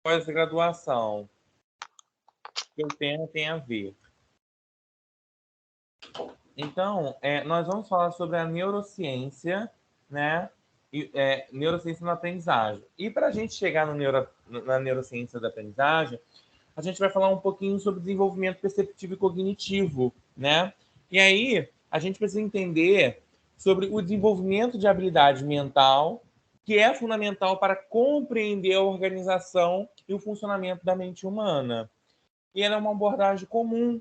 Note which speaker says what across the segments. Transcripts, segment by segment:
Speaker 1: pós-graduação que o tema tem a ver. Então, nós vamos falar sobre a neurociência, né? Neurociência na aprendizagem. E para a gente chegar na neurociência da aprendizagem, a gente vai falar um pouquinho sobre desenvolvimento perceptivo e cognitivo, né? E aí, a gente precisa entender sobre o desenvolvimento de habilidade mental, que é fundamental para compreender a organização e o funcionamento da mente humana. E ela é uma abordagem comum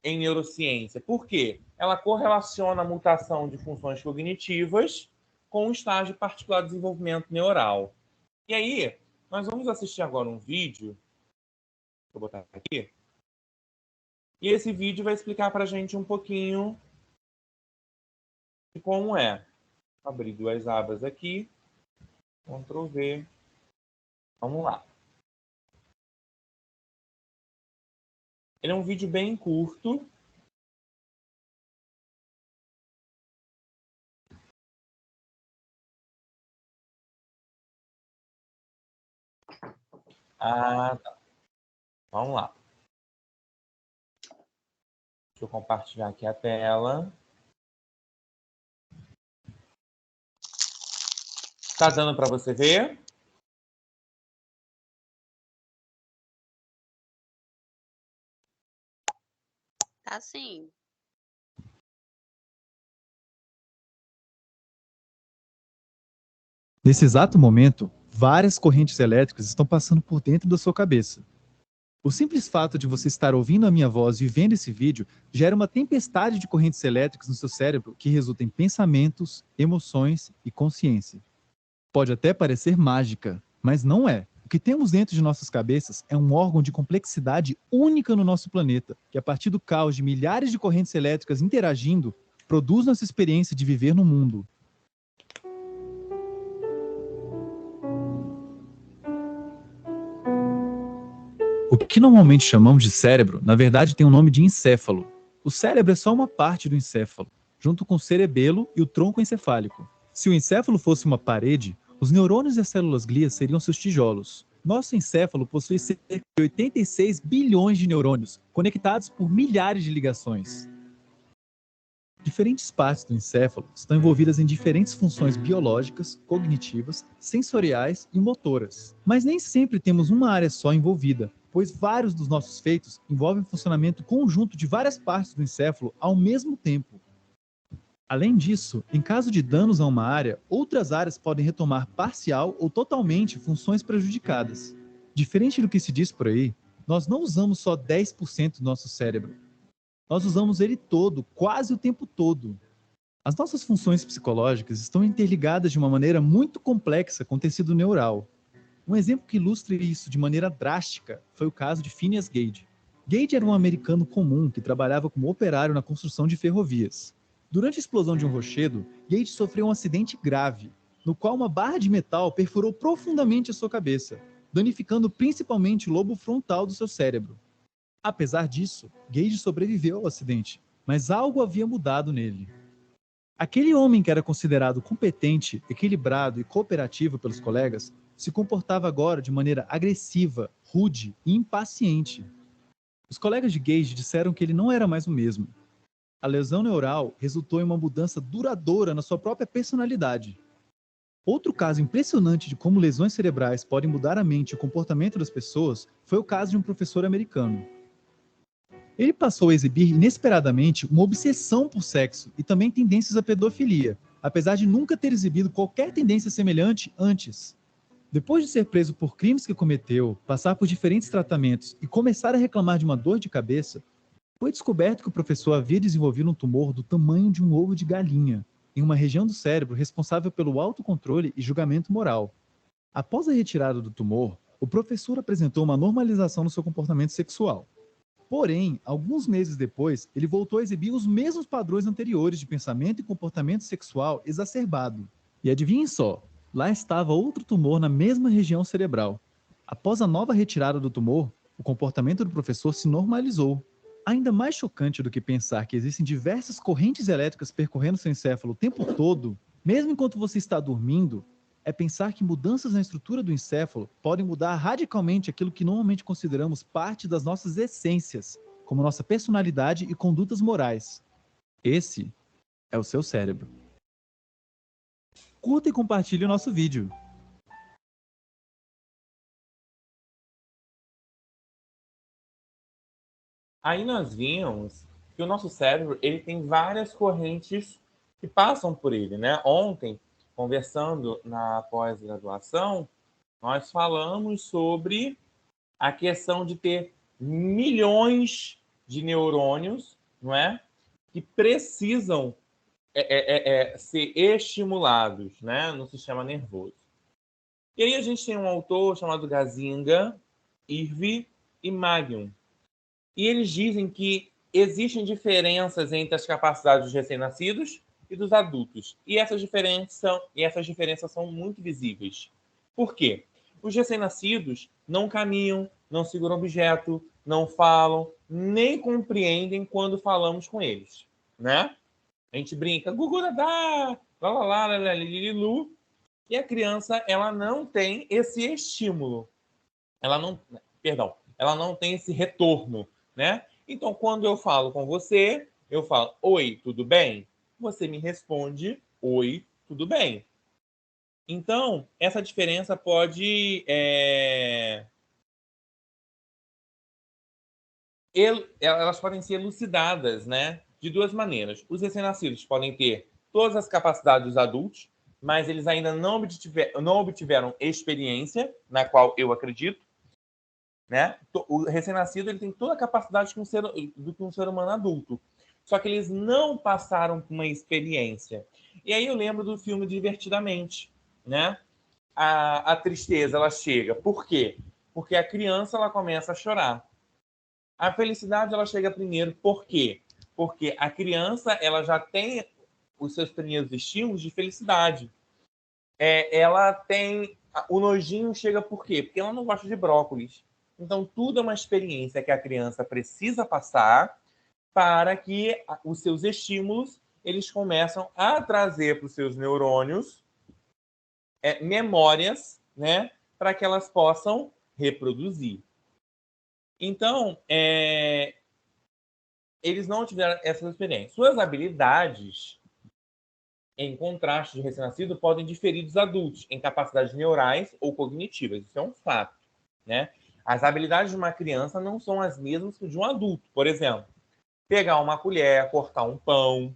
Speaker 1: em neurociência. Por quê? Ela correlaciona a mutação de funções cognitivas com um estágio particular de desenvolvimento neural. E aí, nós vamos assistir agora um vídeo. Vou botar aqui. E esse vídeo vai explicar para a gente um pouquinho de como é. Vou abrir duas abas aqui. Ctrl V. Vamos lá. Ele é um vídeo bem curto. Tá. Vamos lá. Deixa eu compartilhar aqui a tela. Tá dando para você ver?
Speaker 2: Tá sim.
Speaker 3: Nesse exato momento, várias correntes elétricas estão passando por dentro da sua cabeça. O simples fato de você estar ouvindo a minha voz e vendo esse vídeo gera uma tempestade de correntes elétricas no seu cérebro que resulta em pensamentos, emoções e consciência. Pode até parecer mágica, mas não é. O que temos dentro de nossas cabeças é um órgão de complexidade única no nosso planeta, que a partir do caos de milhares de correntes elétricas interagindo, produz nossa experiência de viver no mundo. O que normalmente chamamos de cérebro, na verdade tem o nome de encéfalo. O cérebro é só uma parte do encéfalo, junto com o cerebelo e o tronco encefálico. Se o encéfalo fosse uma parede, os neurônios e as células glias seriam seus tijolos. Nosso encéfalo possui cerca de 86 bilhões de neurônios, conectados por milhares de ligações. Diferentes partes do encéfalo estão envolvidas em diferentes funções biológicas, cognitivas, sensoriais e motoras. Mas nem sempre temos uma área só envolvida, pois vários dos nossos feitos envolvem o funcionamento conjunto de várias partes do encéfalo ao mesmo tempo. Além disso, em caso de danos a uma área, outras áreas podem retomar parcial ou totalmente funções prejudicadas. Diferente do que se diz por aí, nós não usamos só 10% do nosso cérebro. Nós usamos ele todo, quase o tempo todo. As nossas funções psicológicas estão interligadas de uma maneira muito complexa com o tecido neural. Um exemplo que ilustra isso de maneira drástica foi o caso de Phineas Gage. Gage era um americano comum que trabalhava como operário na construção de ferrovias. Durante a explosão de um rochedo, Gage sofreu um acidente grave, no qual uma barra de metal perfurou profundamente a sua cabeça, danificando principalmente o lobo frontal do seu cérebro. Apesar disso, Gage sobreviveu ao acidente, mas algo havia mudado nele. Aquele homem que era considerado competente, equilibrado e cooperativo pelos colegas, se comportava agora de maneira agressiva, rude e impaciente. Os colegas de Gage disseram que ele não era mais o mesmo. A lesão neural resultou em uma mudança duradoura na sua própria personalidade. Outro caso impressionante de como lesões cerebrais podem mudar a mente e o comportamento das pessoas foi o caso de um professor americano. Ele passou a exibir inesperadamente uma obsessão por sexo e também tendências à pedofilia, apesar de nunca ter exibido qualquer tendência semelhante antes. Depois de ser preso por crimes que cometeu, passar por diferentes tratamentos e começar a reclamar de uma dor de cabeça, foi descoberto que o professor havia desenvolvido um tumor do tamanho de um ovo de galinha, em uma região do cérebro responsável pelo autocontrole e julgamento moral. Após a retirada do tumor, o professor apresentou uma normalização no seu comportamento sexual. Porém, alguns meses depois, ele voltou a exibir os mesmos padrões anteriores de pensamento e comportamento sexual exacerbado. E adivinhem só, lá estava outro tumor na mesma região cerebral. Após a nova retirada do tumor, o comportamento do professor se normalizou. Ainda mais chocante do que pensar que existem diversas correntes elétricas percorrendo seu encéfalo o tempo todo, mesmo enquanto você está dormindo, é pensar que mudanças na estrutura do encéfalo podem mudar radicalmente aquilo que normalmente consideramos parte das nossas essências, como nossa personalidade e condutas morais. Esse é o seu cérebro. Curta e compartilhe o nosso vídeo.
Speaker 1: Aí nós vimos que o nosso cérebro ele tem várias correntes que passam por ele, né? Ontem, conversando na pós-graduação, nós falamos sobre a questão de ter milhões de neurônios, não é? Que precisam ser estimulados, né? No sistema nervoso. E aí a gente tem um autor chamado Gazinga, Irvi e Magnum. E eles dizem que existem diferenças entre as capacidades dos recém-nascidos e dos adultos. E essas diferenças são muito visíveis. Por quê? Os recém-nascidos não caminham, não seguram objeto, não falam, nem compreendem quando falamos com eles, né? A gente brinca, gugu dadá, lá lá lá, lá, lililu, e a criança ela não tem esse estímulo. Ela não tem esse retorno, né? Então, quando eu falo com você, eu falo, oi, tudo bem? Você me responde, oi, tudo bem. Então, essa diferença pode elas podem ser elucidadas, né? De duas maneiras. Os recém-nascidos podem ter todas as capacidades dos adultos, mas eles ainda não obtiveram experiência, na qual eu acredito, né? O recém-nascido ele tem toda a capacidade do que um ser humano adulto. Só que eles não passaram por uma experiência. E aí eu lembro do filme Divertidamente, né? A tristeza ela chega. Por quê? Porque a criança ela começa a chorar. A felicidade ela chega primeiro. Por quê? Porque a criança ela já tem os seus primeiros estímulos de felicidade. Ela tem o nojinho chega por quê? Porque ela não gosta de brócolis. Então tudo é uma experiência que a criança precisa passar para que os seus estímulos eles começam a trazer para os seus neurônios memórias, né, para que elas possam reproduzir. Então, eles não tiveram essa experiência. Suas habilidades, em contraste de recém-nascido, podem diferir dos adultos em capacidades neurais ou cognitivas. Isso é um fato, né? As habilidades de uma criança não são as mesmas que de um adulto. Por exemplo, pegar uma colher, cortar um pão.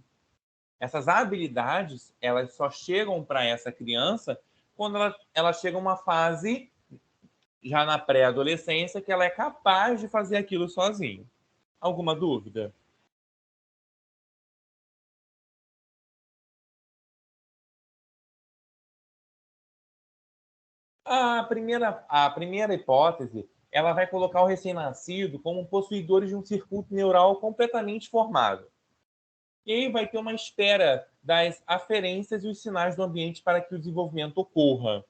Speaker 1: Essas habilidades, elas só chegam para essa criança quando ela chega a uma fase, já na pré-adolescência, que ela é capaz de fazer aquilo sozinho. Alguma dúvida? A primeira hipótese, ela vai colocar o recém-nascido como possuidor de um circuito neural completamente formado. E aí vai ter uma espera das aferências e os sinais do ambiente para que o desenvolvimento ocorra.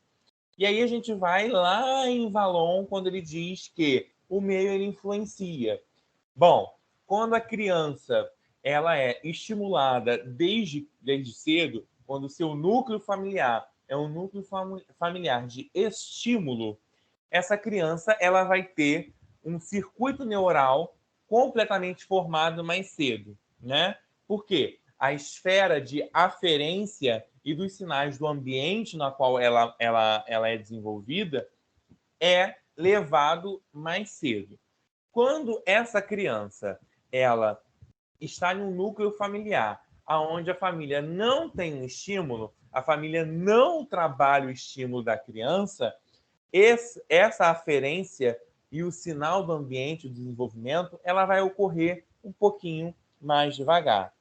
Speaker 1: E aí a gente vai lá em Valon, quando ele diz que o meio ele influencia. Bom, quando a criança ela é estimulada desde cedo, quando o seu núcleo familiar é um núcleo familiar de estímulo, essa criança ela vai ter um circuito neural completamente formado mais cedo, né? Por quê? A esfera de aferência e dos sinais do ambiente na qual ela é desenvolvida é levado mais cedo. Quando essa criança ela está em um núcleo familiar onde a família não tem um estímulo, a família não trabalha o estímulo da criança, essa aferência e o sinal do ambiente, do desenvolvimento, ela vai ocorrer um pouquinho mais devagar.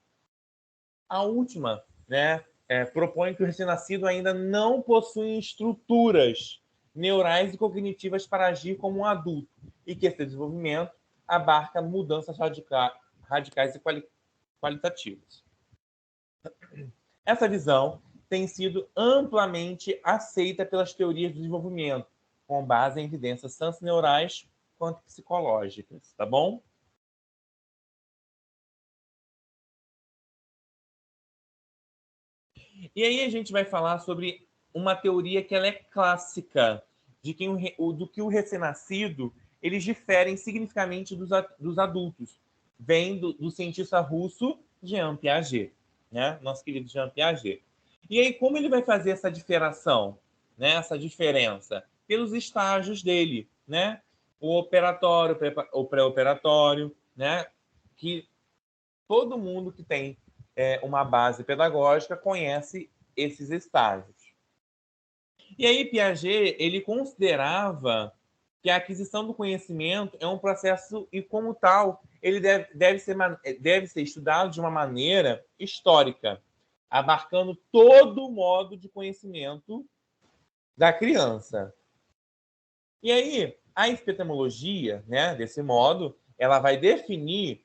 Speaker 1: A última, né, propõe que o recém-nascido ainda não possui estruturas neurais e cognitivas para agir como um adulto e que esse desenvolvimento abarca mudanças radicais e qualitativas. Essa visão tem sido amplamente aceita pelas teorias do desenvolvimento, com base em evidências tanto neurais quanto psicológicas, tá bom? E aí a gente vai falar sobre uma teoria que ela é clássica, de que do que o recém-nascido eles diferem significativamente dos adultos. Vem do cientista russo Jean Piaget, né? Nosso querido Jean Piaget. E aí, como ele vai fazer essa diferenciação, né? Essa diferença? Pelos estágios dele, né? O operatório, o pré-operatório, né? Que todo mundo que tem uma base pedagógica conhece esses estágios. E aí Piaget, ele considerava que a aquisição do conhecimento é um processo e, como tal, ele deve ser estudado de uma maneira histórica, abarcando todo o modo de conhecimento da criança. E aí, a epistemologia, né, desse modo, ela vai definir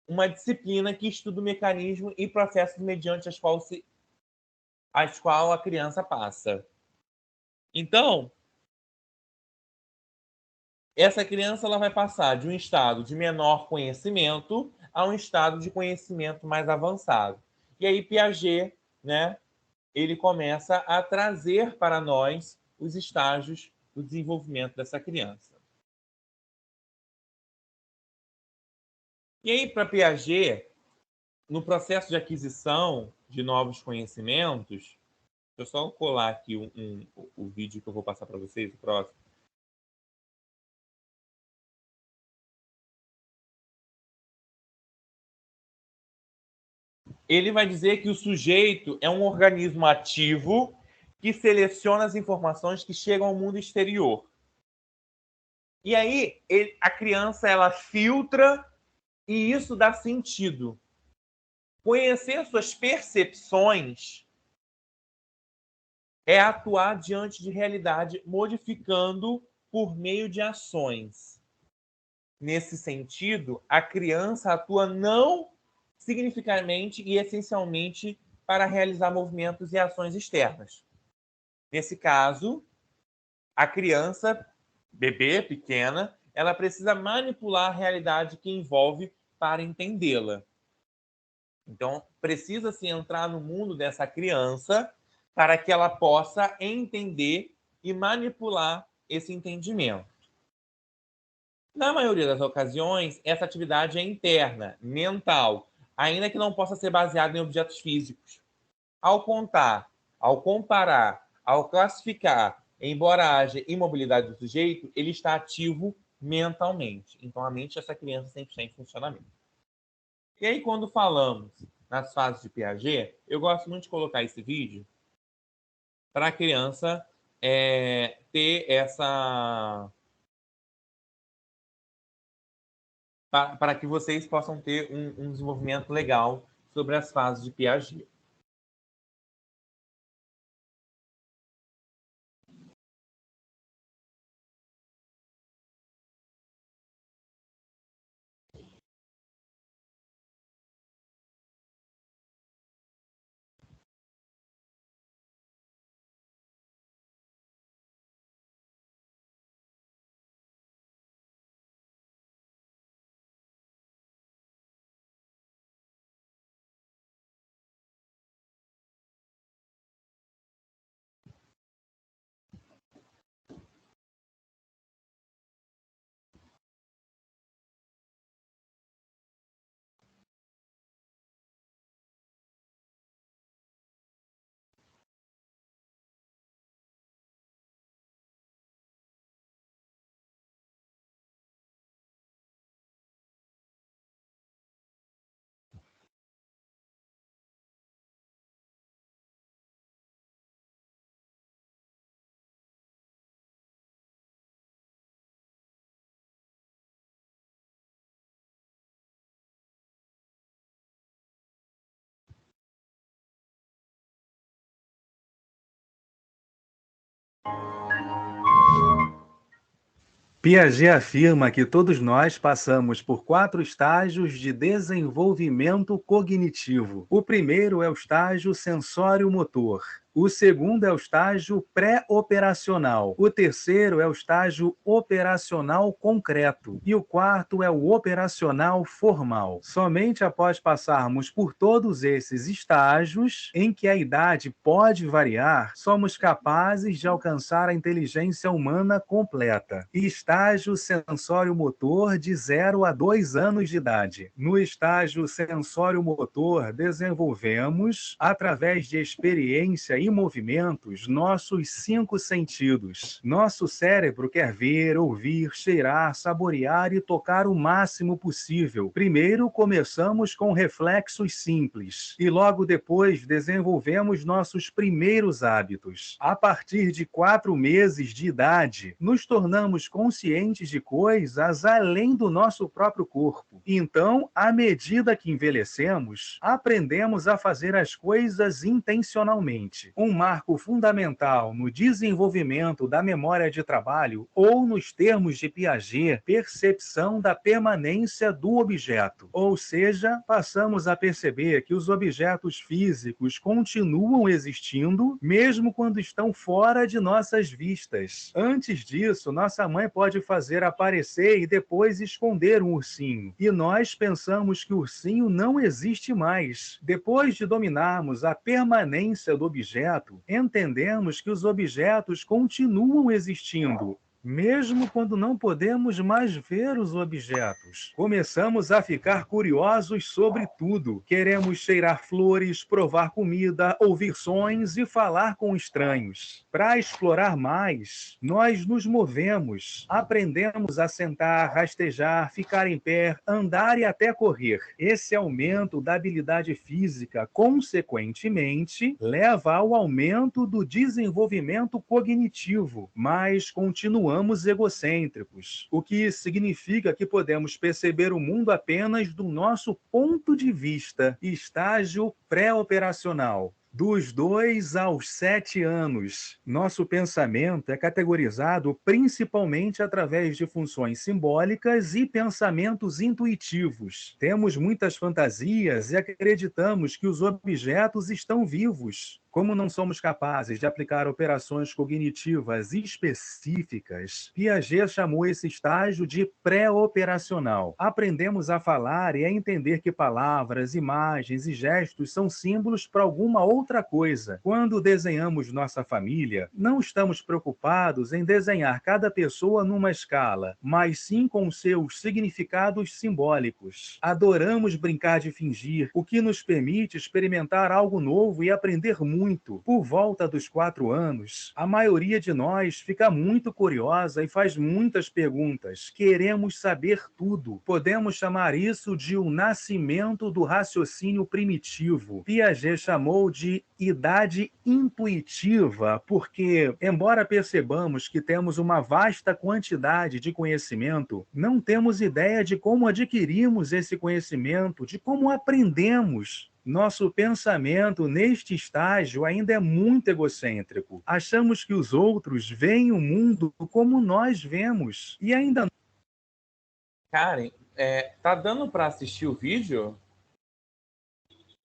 Speaker 1: uma disciplina que estuda o mecanismo e processos mediante as quais a criança passa. Então, essa criança ela vai passar de um estado de menor conhecimento a um estado de conhecimento mais avançado. E aí Piaget, né, ele começa a trazer para nós os estágios do desenvolvimento dessa criança. E aí, para Piaget, no processo de aquisição de novos conhecimentos, deixa eu só colar aqui o vídeo que eu vou passar para vocês, o próximo. Ele vai dizer que o sujeito é um organismo ativo que seleciona as informações que chegam ao mundo exterior. E aí, a criança ela filtra e isso dá sentido. Conhecer suas percepções é atuar diante de realidade, modificando por meio de ações. Nesse sentido, a criança atua não significativamente e essencialmente para realizar movimentos e ações externas. Nesse caso, a criança, bebê, pequena, ela precisa manipular a realidade que envolve para entendê-la. Então, precisa-se entrar no mundo dessa criança para que ela possa entender e manipular esse entendimento. Na maioria das ocasiões, essa atividade é interna, mental, ainda que não possa ser baseada em objetos físicos. Ao contar, ao comparar, ao classificar, embora haja imobilidade do sujeito, ele está ativo mentalmente. Então, a mente dessa criança sempre está em funcionamento. E aí, quando falamos nas fases de Piaget, eu gosto muito de colocar esse vídeo para a criança ter essa... para que vocês possam ter um desenvolvimento legal sobre as fases de Piaget.
Speaker 4: Piaget afirma que todos nós passamos por 4 estágios de desenvolvimento cognitivo. O primeiro é o estágio sensório-motor. O segundo é o estágio pré-operacional. O terceiro é o estágio operacional concreto. E o quarto é o operacional formal. Somente após passarmos por todos esses estágios, em que a idade pode variar, somos capazes de alcançar a inteligência humana completa. Estágio sensório-motor de 0 a 2 anos de idade. No estágio sensório-motor, desenvolvemos, através de experiência e movimentos, nossos 5 sentidos. Nosso cérebro quer ver, ouvir, cheirar, saborear e tocar o máximo possível. Primeiro, começamos com reflexos simples e logo depois desenvolvemos nossos primeiros hábitos. A partir de 4 meses de idade, nos tornamos conscientes de coisas além do nosso próprio corpo. Então, à medida que envelhecemos, aprendemos a fazer as coisas intencionalmente. Um marco fundamental no desenvolvimento da memória de trabalho, ou nos termos de Piaget, percepção da permanência do objeto. Ou seja, passamos a perceber que os objetos físicos continuam existindo, mesmo quando estão fora de nossas vistas. Antes disso, nossa mãe pode fazer aparecer e depois esconder um ursinho. E nós pensamos que o ursinho não existe mais. Depois de dominarmos a permanência do objeto, entendemos que os objetos continuam existindo, mesmo quando não podemos mais ver os objetos. Começamos a ficar curiosos sobre tudo. Queremos cheirar flores, provar comida, ouvir sons e falar com estranhos. Para explorar mais, nós nos movemos. Aprendemos a sentar, rastejar, ficar em pé, andar e até correr. Esse aumento da habilidade física, consequentemente, leva ao aumento do desenvolvimento cognitivo, mas continuamos egocêntricos, o que significa que podemos perceber o mundo apenas do nosso ponto de vista. Estágio pré-operacional. Dos 2 aos 7 anos, nosso pensamento é categorizado principalmente através de funções simbólicas e pensamentos intuitivos. Temos muitas fantasias e acreditamos que os objetos estão vivos. Como não somos capazes de aplicar operações cognitivas específicas, Piaget chamou esse estágio de pré-operacional. Aprendemos a falar e a entender que palavras, imagens e gestos são símbolos para alguma outra coisa. Quando desenhamos nossa família, não estamos preocupados em desenhar cada pessoa numa escala, mas sim com seus significados simbólicos. Adoramos brincar de fingir, o que nos permite experimentar algo novo e aprender muito. Por volta dos 4 anos, a maioria de nós fica muito curiosa e faz muitas perguntas. Queremos saber tudo. Podemos chamar isso de o nascimento do raciocínio primitivo. Piaget chamou de idade intuitiva, porque, embora percebamos que temos uma vasta quantidade de conhecimento, não temos ideia de como adquirimos esse conhecimento, de como aprendemos. Nosso pensamento neste estágio ainda é muito egocêntrico. Achamos que os outros veem o mundo como nós vemos. E ainda...
Speaker 1: Karen, tá dando para assistir o vídeo?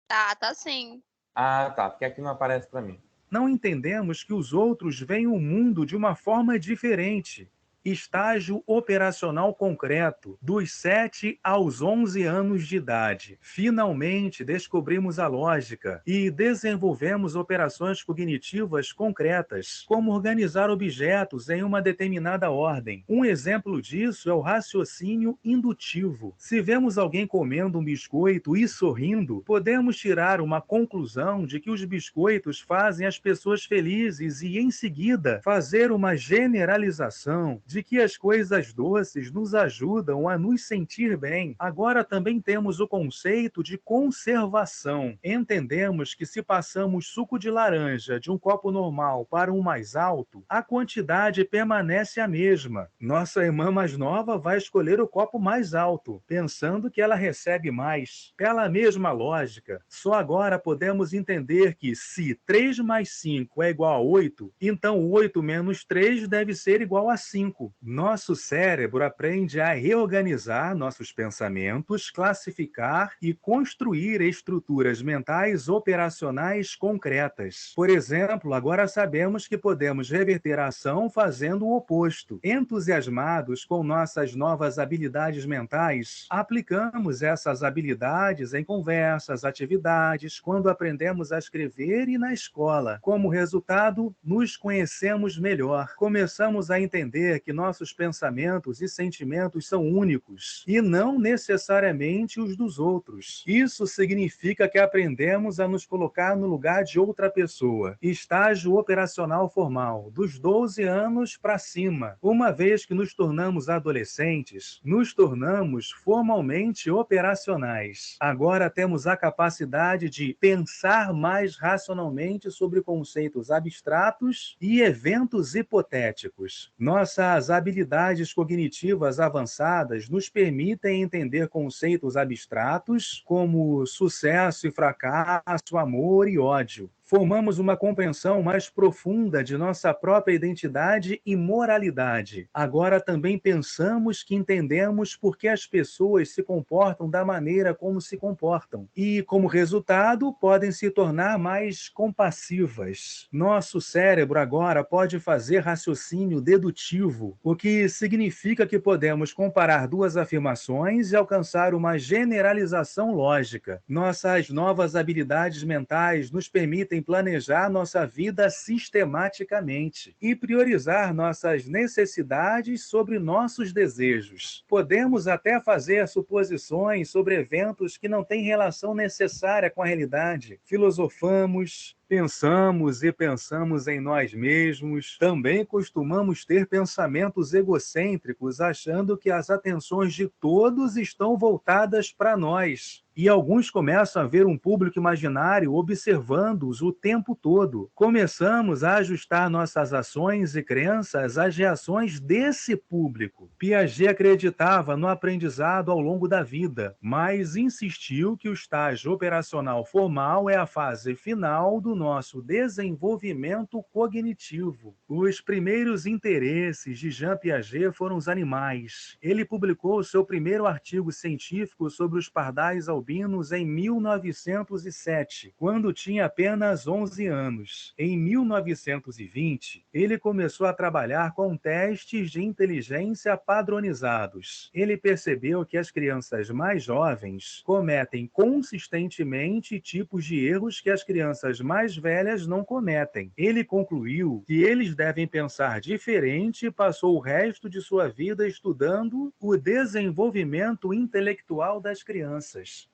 Speaker 2: Tá sim.
Speaker 1: Ah, tá, porque aqui não aparece para mim.
Speaker 4: não entendemos que os outros veem o mundo de uma forma diferente. Estágio operacional concreto, dos 7 aos 11 anos de idade. Finalmente descobrimos a lógica e desenvolvemos operações cognitivas concretas, como organizar objetos em uma determinada ordem. Um exemplo disso é o raciocínio indutivo. Se vemos alguém comendo um biscoito e sorrindo, podemos tirar uma conclusão de que os biscoitos fazem as pessoas felizes e, em seguida, fazer uma generalização de que as coisas doces nos ajudam a nos sentir bem. Agora também temos o conceito de conservação. Entendemos que se passamos suco de laranja de um copo normal para um mais alto, a quantidade permanece a mesma. Nossa irmã mais nova vai escolher o copo mais alto, pensando que ela recebe mais. Pela mesma lógica, só agora podemos entender que se 3 mais 5 é igual a 8, então 8 menos 3 deve ser igual a 5. 5, nosso cérebro aprende a reorganizar nossos pensamentos, classificar e construir estruturas mentais operacionais concretas. Por exemplo, agora sabemos que podemos reverter a ação fazendo o oposto. Entusiasmados com nossas novas habilidades mentais, aplicamos essas habilidades em conversas, atividades, quando aprendemos a escrever e na escola. Como resultado, nos conhecemos melhor. Começamos a entender que nossos pensamentos e sentimentos são únicos e não necessariamente os dos outros. Isso significa que aprendemos a nos colocar no lugar de outra pessoa. Estágio operacional formal, dos 12 anos para cima. Uma vez que nos tornamos adolescentes, nos tornamos formalmente operacionais. Agora temos a capacidade de pensar mais racionalmente sobre conceitos abstratos e eventos hipotéticos. Nossas habilidades cognitivas avançadas nos permitem entender conceitos abstratos como sucesso e fracasso, amor e ódio. Formamos uma compreensão mais profunda de nossa própria identidade e moralidade. Agora também pensamos que entendemos por que as pessoas se comportam da maneira como se comportam. E, como resultado, podem se tornar mais compassivas. Nosso cérebro agora pode fazer raciocínio dedutivo, o que significa que podemos comparar duas afirmações e alcançar uma generalização lógica. Nossas novas habilidades mentais nos permitem planejar nossa vida sistematicamente e priorizar nossas necessidades sobre nossos desejos. Podemos até fazer suposições sobre eventos que não têm relação necessária com a realidade. Filosofamos, pensamos e pensamos em nós mesmos. Também costumamos ter pensamentos egocêntricos, achando que as atenções de todos estão voltadas para nós. E alguns começam a ver um público imaginário observando-os o tempo todo. Começamos a ajustar nossas ações e crenças às reações desse público. Piaget acreditava no aprendizado ao longo da vida, mas insistiu que o estágio operacional formal é a fase final do nosso desenvolvimento cognitivo. Os primeiros interesses de Jean Piaget foram os animais. Ele publicou seu primeiro artigo científico sobre os pardais albinos em 1907, quando tinha apenas 11 anos. Em 1920, ele começou a trabalhar com testes de inteligência padronizados. Ele percebeu que as crianças mais jovens cometem consistentemente tipos de erros que as crianças mais velhas não cometem. Ele concluiu que eles devem pensar diferente e passou o resto de sua vida estudando o desenvolvimento intelectual das crianças.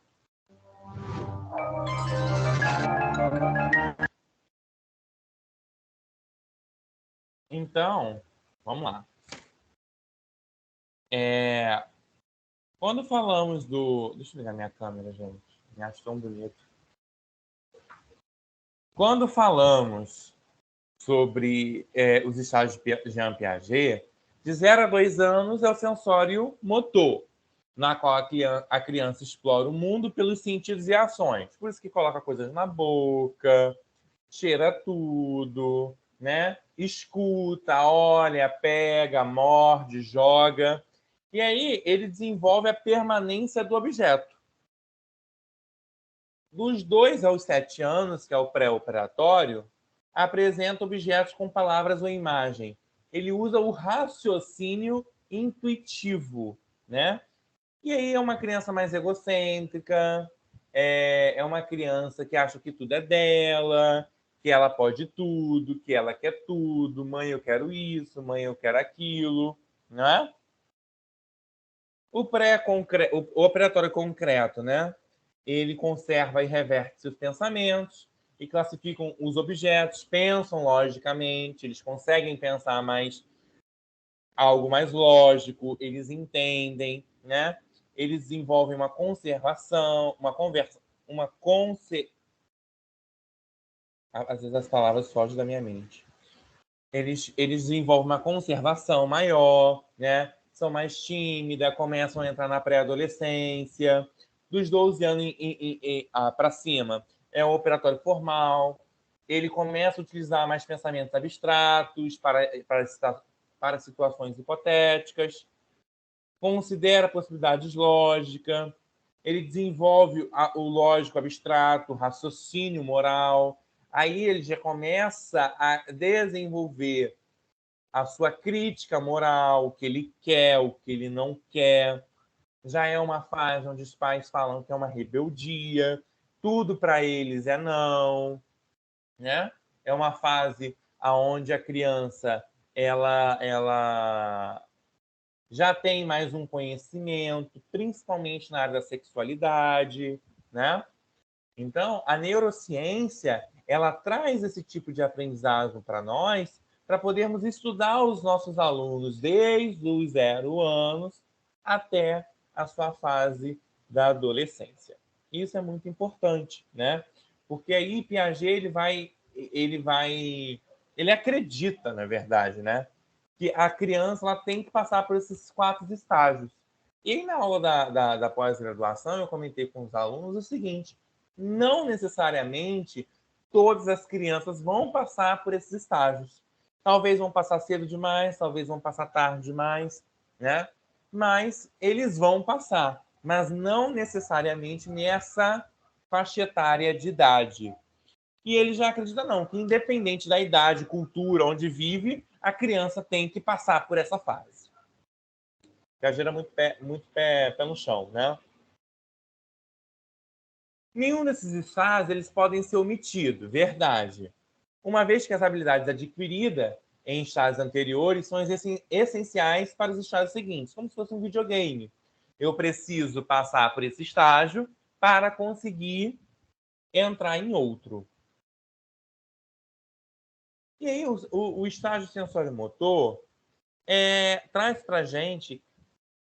Speaker 1: Então, vamos lá. Quando falamos do... Deixa eu ligar minha câmera, gente. Me acho tão bonito. Quando falamos sobre os estágios de Jean Piaget, de 0 a 2 anos é o sensório motor, na qual a criança explora o mundo pelos sentidos e ações. Por isso que coloca coisas na boca, cheira tudo, né? Escuta, olha, pega, morde, joga. E aí ele desenvolve a permanência do objeto. Dos 2 aos 7 anos, que é o pré-operatório, apresenta objetos com palavras ou imagem. Ele usa o raciocínio intuitivo, né? E aí é uma criança mais egocêntrica, é uma criança que acha que tudo é dela, que ela pode tudo, que ela quer tudo, mãe, eu quero isso, mãe, eu quero aquilo, né? O operatório concreto, né? Ele conserva e reverte seus pensamentos e classificam os objetos, pensam logicamente, eles conseguem pensar algo mais lógico, eles entendem, né? Eles desenvolvem uma conservação, às vezes as palavras fogem da minha mente. Eles desenvolvem uma conservação maior, né? São mais tímidas, começam a entrar na pré-adolescência. Dos 12 anos para cima, é o operatório formal. Ele começa a utilizar mais pensamentos abstratos para para situações hipotéticas, considera possibilidades lógicas, ele desenvolve o lógico abstrato, o raciocínio moral, aí ele já começa a desenvolver a sua crítica moral, o que ele quer, o que ele não quer. Já é uma fase onde os pais falam que é uma rebeldia, tudo para eles é não, né? É uma fase onde a criança ela já tem mais um conhecimento, principalmente na área da sexualidade, né? Então, a neurociência, ela traz esse tipo de aprendizagem para nós, para podermos estudar os nossos alunos desde os 0 anos até a sua fase da adolescência. Isso é muito importante, né? Porque aí Piaget ele acredita, na verdade, né, que a criança ela tem que passar por esses 4 estágios. E aí, na aula da pós-graduação, eu comentei com os alunos o seguinte: não necessariamente todas as crianças vão passar por esses estágios. Talvez vão passar cedo demais, talvez vão passar tarde demais, né? Mas eles vão passar, mas não necessariamente nessa faixa etária de idade. E ele já acredita não, que independente da idade, cultura, onde vive, a criança tem que passar por essa fase. Já gera muito pé no chão, né? Nenhum desses estágios eles podem ser omitidos, verdade. Uma vez que as habilidades adquiridas em estágios anteriores são essenciais para os estágios seguintes, como se fosse um videogame. Eu preciso passar por esse estágio para conseguir entrar em outro. E aí o estágio sensório-motor traz para a gente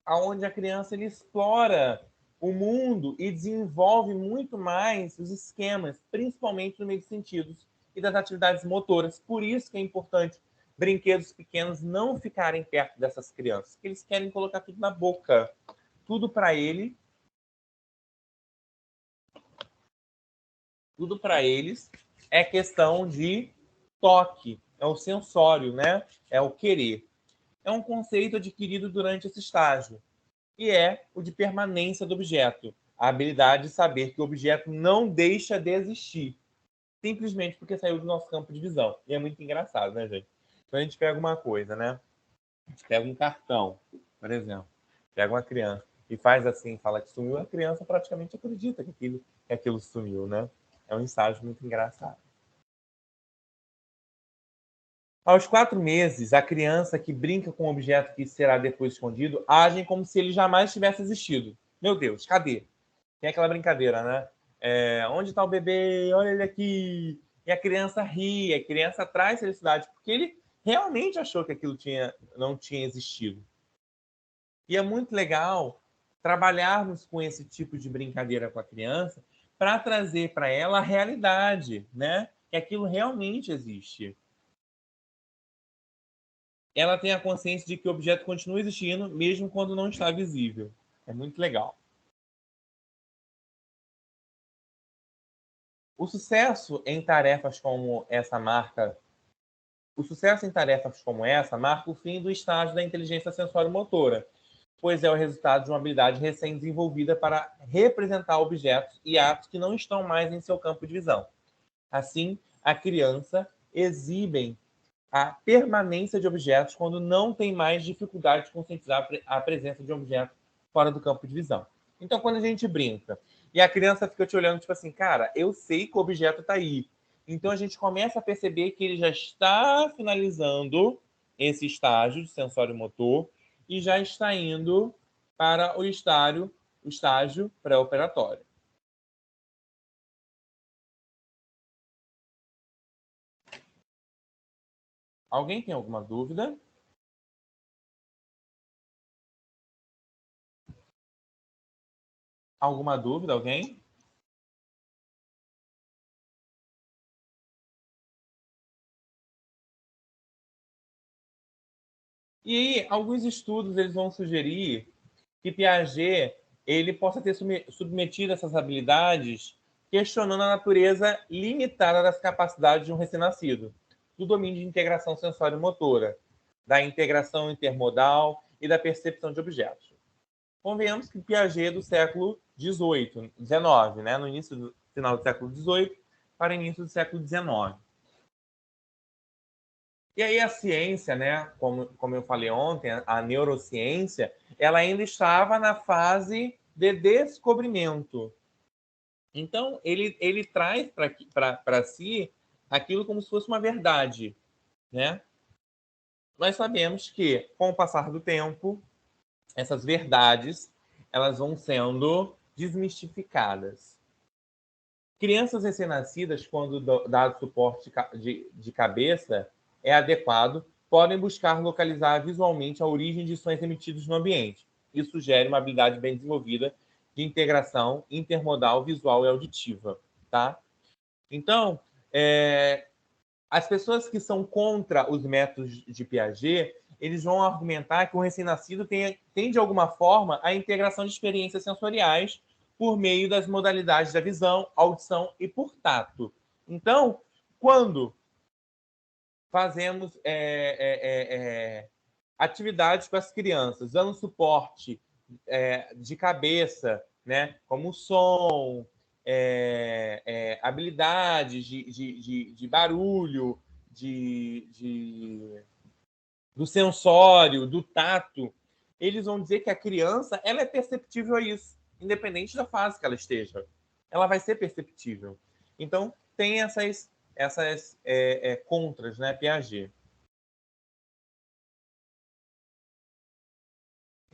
Speaker 1: aonde a criança ele explora o mundo e desenvolve muito mais os esquemas, principalmente no meio de sentidos e das atividades motoras. Por isso que é importante brinquedos pequenos não ficarem perto dessas crianças, porque eles querem colocar tudo na boca. Tudo para eles é questão de toque, é o sensório, né? É o querer. É um conceito adquirido durante esse estágio, e é o de permanência do objeto, a habilidade de saber que o objeto não deixa de existir, simplesmente porque saiu do nosso campo de visão. E é muito engraçado, né, gente? Quando a gente pega uma coisa, né? A gente pega um cartão, por exemplo, pega uma criança e faz assim, fala que sumiu, a criança praticamente acredita que aquilo sumiu, né? É um estágio muito engraçado. Aos 4 meses, a criança que brinca com um objeto que será depois escondido age como se ele jamais tivesse existido. Meu Deus, cadê? Tem aquela brincadeira, né? Onde está o bebê? Olha ele aqui. E a criança ri, a criança traz felicidade, porque ele realmente achou que aquilo não tinha existido. E é muito legal trabalharmos com esse tipo de brincadeira com a criança para trazer para ela a realidade, né? Que aquilo realmente existe. Ela tem a consciência de que o objeto continua existindo, mesmo quando não está visível. É muito legal. O sucesso em tarefas como essa marca o fim do estágio da inteligência sensório-motora, pois é o resultado de uma habilidade recém-desenvolvida para representar objetos e atos que não estão mais em seu campo de visão. Assim, a criança exibe a permanência de objetos quando não tem mais dificuldade de conscientizar a presença de um objeto fora do campo de visão. Então, quando a gente brinca e a criança fica te olhando, tipo assim, cara, eu sei que o objeto está aí. Então, a gente começa a perceber que ele já está finalizando esse estágio de sensório motor e já está indo para o estágio pré-operatório. Alguém tem alguma dúvida? Alguma dúvida, alguém? E aí, alguns estudos eles vão sugerir que Piaget ele possa ter submetido essas habilidades questionando a natureza limitada das capacidades de um recém-nascido, do domínio de integração sensório-motora. da integração intermodal e da percepção de objetos. Convenhamos que Piaget é do século XIX, né? No final do século XVIII para início do século XIX. E aí a ciência, né, como eu falei ontem, a neurociência, ela ainda estava na fase de descobrimento. Então, ele traz para si aquilo como se fosse uma verdade, né? Nós sabemos que, com o passar do tempo, essas verdades elas vão sendo desmistificadas. Crianças recém-nascidas, quando dado suporte de cabeça é adequado, podem buscar localizar visualmente a origem de sons emitidos no ambiente. Isso sugere uma habilidade bem desenvolvida de integração intermodal, visual e auditiva. Tá? Então, as pessoas que são contra os métodos de Piaget, eles vão argumentar que o recém-nascido tem, de alguma forma, a integração de experiências sensoriais por meio das modalidades da visão, audição e por tato. Então, quando fazemos atividades com as crianças, dando suporte de cabeça, né, como som, habilidades de barulho, do sensório, do tato, eles vão dizer que a criança ela é perceptível a isso, independente da fase que ela esteja. Ela vai ser perceptível. Então, tem essas contras, né, Piaget.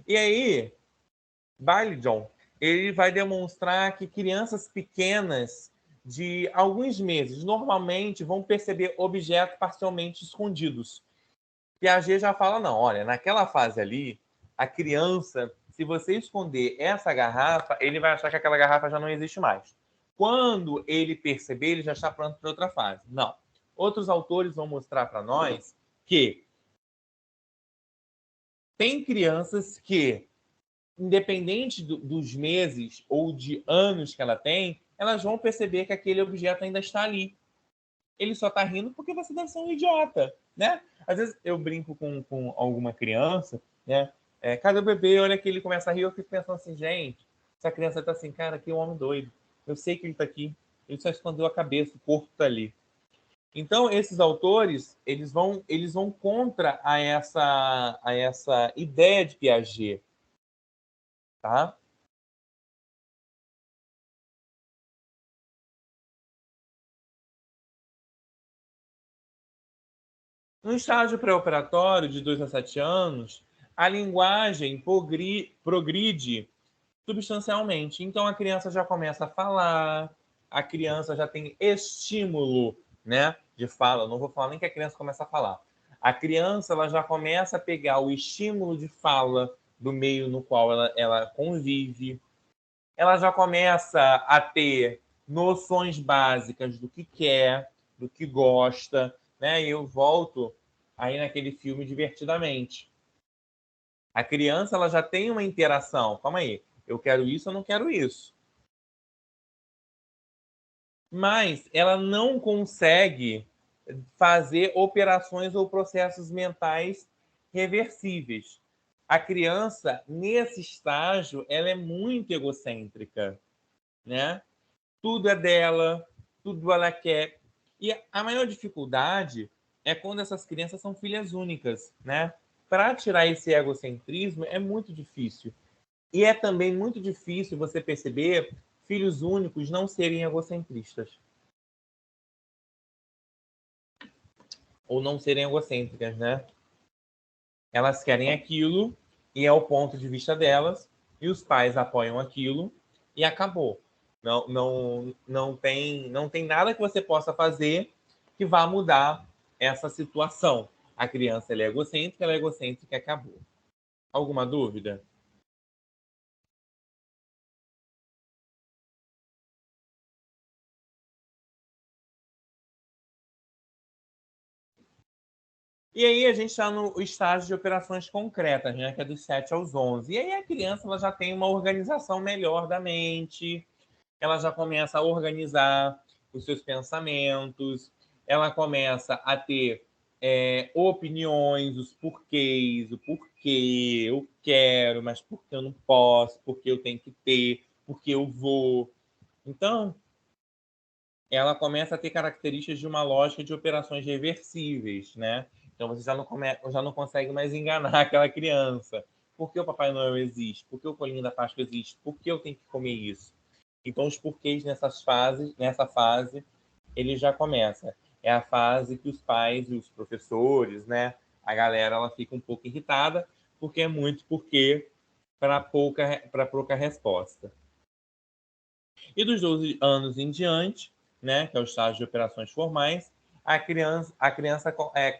Speaker 1: E aí, Bailey-John, ele vai demonstrar que crianças pequenas de alguns meses normalmente vão perceber objetos parcialmente escondidos. Piaget já fala, não, olha, naquela fase ali, a criança, se você esconder essa garrafa, ele vai achar que aquela garrafa já não existe mais. Quando ele perceber, ele já está pronto para outra fase. Não. Outros autores vão mostrar para nós que tem crianças que, independente dos meses ou de anos que ela tem, elas vão perceber que aquele objeto ainda está ali. Ele só está rindo porque você deve ser um idiota, né? Às vezes eu brinco com alguma criança, né? Cada bebê, olha que ele começa a rir, eu fico pensando assim, gente, essa criança está assim, cara, que homem doido. Eu sei que ele está aqui, ele só escondeu a cabeça, o corpo está ali. Então, esses autores, eles vão contra a essa ideia de Piaget, tá? No estágio pré-operatório, de 2 a 7 anos, a linguagem progride substancialmente. Então, a criança já começa a falar, a criança já tem estímulo, né, de fala. Eu não vou falar nem que a criança começa a falar. A criança ela já começa a pegar o estímulo de fala do meio no qual ela convive. Ela já começa a ter noções básicas do que quer, do que gosta, né? E eu volto aí naquele filme Divertidamente. A criança ela já tem uma interação. Calma aí, eu quero isso, eu não quero isso. Mas ela não consegue fazer operações ou processos mentais reversíveis. A criança, nesse estágio, ela é muito egocêntrica, né? Tudo é dela, tudo ela quer. E a maior dificuldade é quando essas crianças são filhas únicas, né? Para tirar esse egocentrismo é muito difícil. E é também muito difícil você perceber filhos únicos não serem egocentristas. Ou não serem egocêntricas, né? Elas querem aquilo e é o ponto de vista delas, e os pais apoiam aquilo e acabou. Não tem nada que você possa fazer que vá mudar essa situação. A criança ela é egocêntrica e acabou. Alguma dúvida? E aí a gente está no estágio de operações concretas, né, que é dos 7 aos 11. E aí a criança ela já tem uma organização melhor da mente, ela já começa a organizar os seus pensamentos, ela começa a ter opiniões, os porquês, o porquê eu quero, mas por que eu não posso, porque eu tenho que ter, porque eu vou. Então, ela começa a ter características de uma lógica de operações reversíveis, né? Então, você já não consegue mais enganar aquela criança. Por que o Papai Noel existe? Por que o Coelhinho da Páscoa existe? Por que eu tenho que comer isso? Então, os porquês nessa fase, ele já começa. É a fase que os pais e os professores, né? A galera, ela fica um pouco irritada, porque é muito porquê para pouca resposta. E dos 12 anos em diante, né, que é o estágio de operações formais, a criança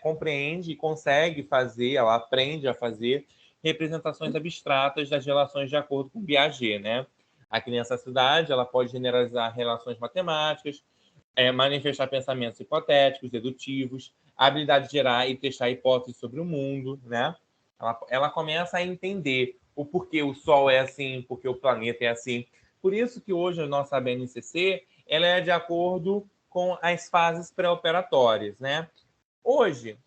Speaker 1: compreende e consegue fazer, ela aprende a fazer representações abstratas das relações de acordo com Piaget, né? A criança-cidade, ela pode generalizar relações matemáticas, manifestar pensamentos hipotéticos, dedutivos, a habilidade de gerar e testar hipóteses sobre o mundo, né? Ela começa a entender o porquê o Sol é assim, porque o planeta é assim. Por isso que hoje a nossa BNCC ela é de acordo com as fases pré-operatórias, né? Hoje,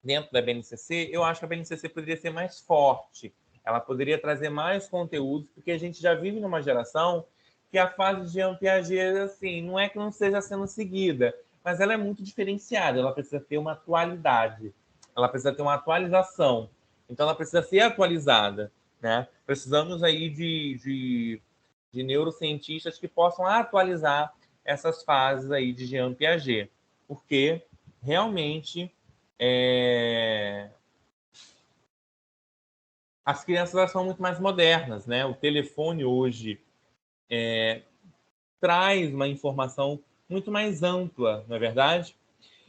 Speaker 1: dentro da BNCC, eu acho que a BNCC poderia ser mais forte. Ela poderia trazer mais conteúdos, porque a gente já vive numa geração que a fase de Jean Piaget, assim, não é que não esteja sendo seguida, mas ela é muito diferenciada, ela precisa ter uma atualidade, ela precisa ter uma atualização. Então, ela precisa ser atualizada, né? Precisamos aí de neurocientistas que possam atualizar essas fases aí de Jean Piaget, porque realmente as crianças elas são muito mais modernas, né? O telefone hoje traz uma informação muito mais ampla, não é verdade?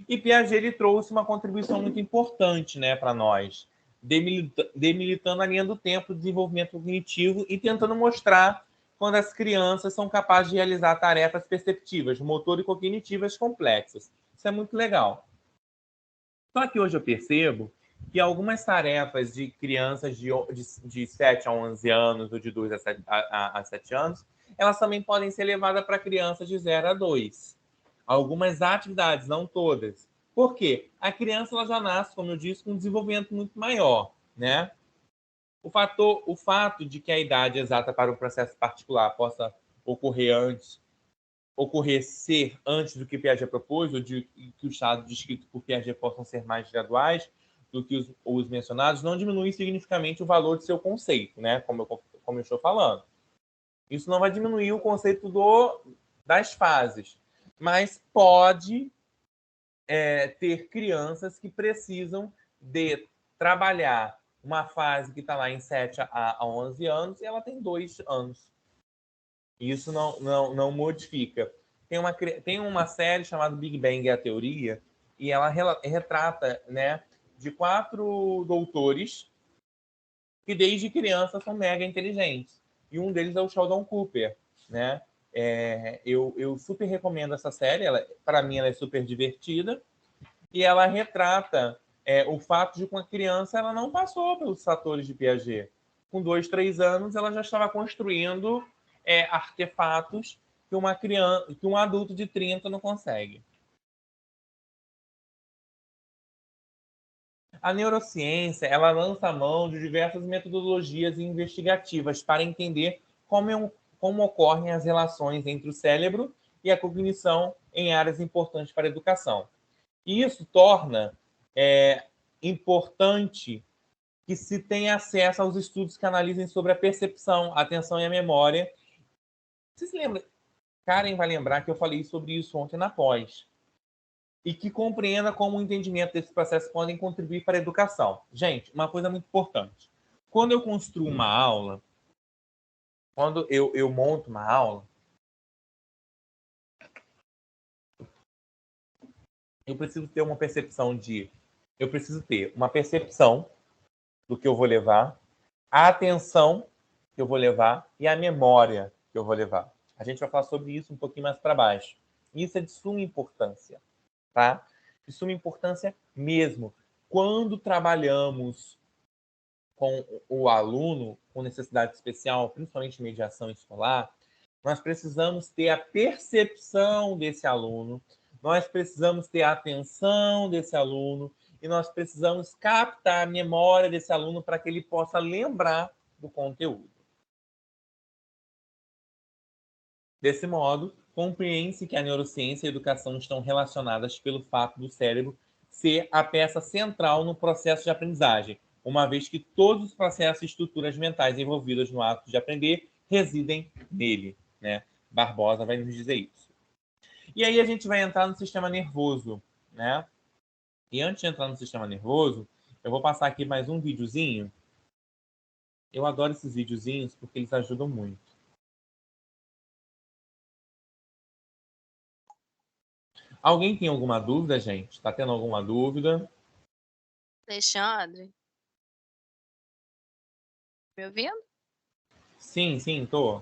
Speaker 1: E Piaget ele trouxe uma contribuição muito importante, né, para nós, demilitando a linha do tempo do desenvolvimento cognitivo e tentando mostrar quando as crianças são capazes de realizar tarefas perceptivas, motor e cognitivas complexas. Isso é muito legal. Só que hoje eu percebo que algumas tarefas de crianças de 7 a 11 anos ou de 2 a 7 anos, elas também podem ser levadas para crianças de 0 a 2. Algumas atividades, não todas. Por quê? A criança ela já nasce, como eu disse, com um desenvolvimento muito maior, né? O fato de que a idade exata para o processo particular possa ocorrer antes do que Piaget propôs, ou de que os estados descritos por Piaget possam ser mais graduais do que os mencionados, não diminui significativamente o valor de seu conceito, né? Como eu estou falando. Isso não vai diminuir o conceito das fases, mas pode ter crianças que precisam de trabalhar uma fase que está lá em 7 a 11 anos e ela tem 2 anos. Isso não modifica. Tem uma série chamada Big Bang e a Teoria, e ela retrata, né, de 4 doutores que desde criança são mega inteligentes. E um deles é o Sheldon Cooper, né? Eu super recomendo essa série, para mim ela é super divertida, e ela retrata o fato de que uma criança ela não passou pelos fatores de Piaget. Com 2, 3 anos, ela já estava construindo artefatos que um adulto de 30 não consegue. A neurociência ela lança a mão de diversas metodologias investigativas para entender como ocorrem as relações entre o cérebro e a cognição em áreas importantes para a educação. E isso torna importante que se tenha acesso aos estudos que analisem sobre a percepção, a atenção e a memória. Você se lembra? Karen vai lembrar que eu falei sobre isso ontem na pós. E que compreenda como o entendimento desse processo podem contribuir para a educação. Gente, uma coisa muito importante. Quando eu construo uma aula, quando eu monto uma aula, eu preciso ter uma percepção do que eu vou levar, a atenção que eu vou levar e a memória que eu vou levar. A gente vai falar sobre isso um pouquinho mais para baixo. Isso é de suma importância, tá? De suma importância mesmo. Quando trabalhamos com o aluno com necessidade especial, principalmente mediação escolar, nós precisamos ter a percepção desse aluno, nós precisamos ter a atenção desse aluno e nós precisamos captar a memória desse aluno para que ele possa lembrar do conteúdo. Desse modo, compreende-se que a neurociência e a educação estão relacionadas pelo fato do cérebro ser a peça central no processo de aprendizagem, uma vez que todos os processos e estruturas mentais envolvidos no ato de aprender residem nele, né? Barbosa vai nos dizer isso. E aí a gente vai entrar no sistema nervoso, né? E antes de entrar no sistema nervoso, eu vou passar aqui mais um videozinho. Eu adoro esses videozinhos porque eles ajudam muito. Alguém tem alguma dúvida, gente? Está tendo alguma dúvida?
Speaker 2: Alexandre, me ouvindo?
Speaker 1: Sim, tô.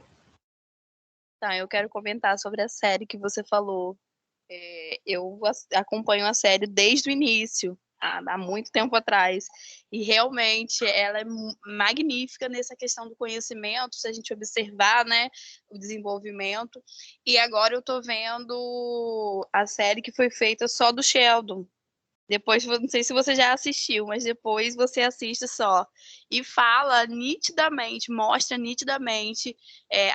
Speaker 2: Tá, eu quero comentar sobre a série que você falou. Eu acompanho a série desde o início, há muito tempo atrás, e realmente ela é magnífica nessa questão do conhecimento, se a gente observar, né, o desenvolvimento. E agora eu tô vendo a série que foi feita só do Sheldon. Depois, não sei se você já assistiu, mas depois você assiste só. E fala nitidamente, mostra nitidamente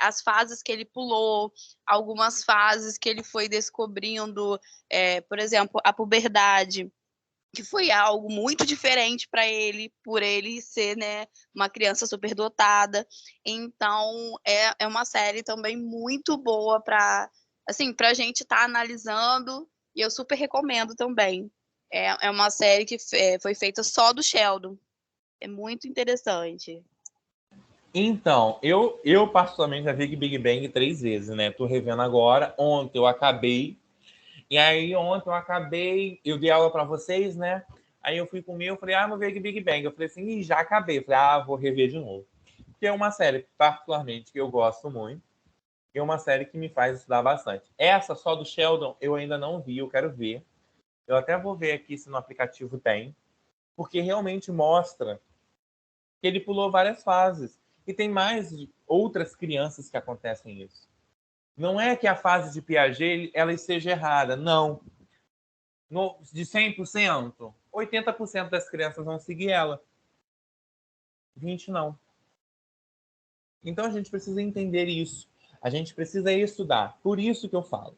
Speaker 2: as fases que ele pulou, algumas fases que ele foi descobrindo, por exemplo, a puberdade, que foi algo muito diferente para ele, por ele ser, né, uma criança superdotada. Então, é uma série também muito boa para, assim, a gente estar analisando, e eu super recomendo também. É uma série que foi feita só do Sheldon. É muito interessante.
Speaker 1: Então, eu particularmente já vi Big Bang 3 vezes, né? Tô revendo agora. Ontem eu acabei. E aí, ontem eu acabei. Eu dei aula para vocês, né? Aí eu fui comer, eu falei, vou ver Big Bang. Eu falei assim, e já acabei. Eu falei, vou rever de novo. Porque é uma série, particularmente, que eu gosto muito. E é uma série que me faz estudar bastante. Essa só do Sheldon eu ainda não vi, eu quero ver. Eu até vou ver aqui se no aplicativo tem. Porque realmente mostra que ele pulou várias fases. E tem mais outras crianças que acontecem isso. Não é que a fase de Piaget ela esteja errada, não. De 100%, 80% das crianças vão seguir ela. 20% não. Então a gente precisa entender isso. A gente precisa estudar. Por isso que eu falo.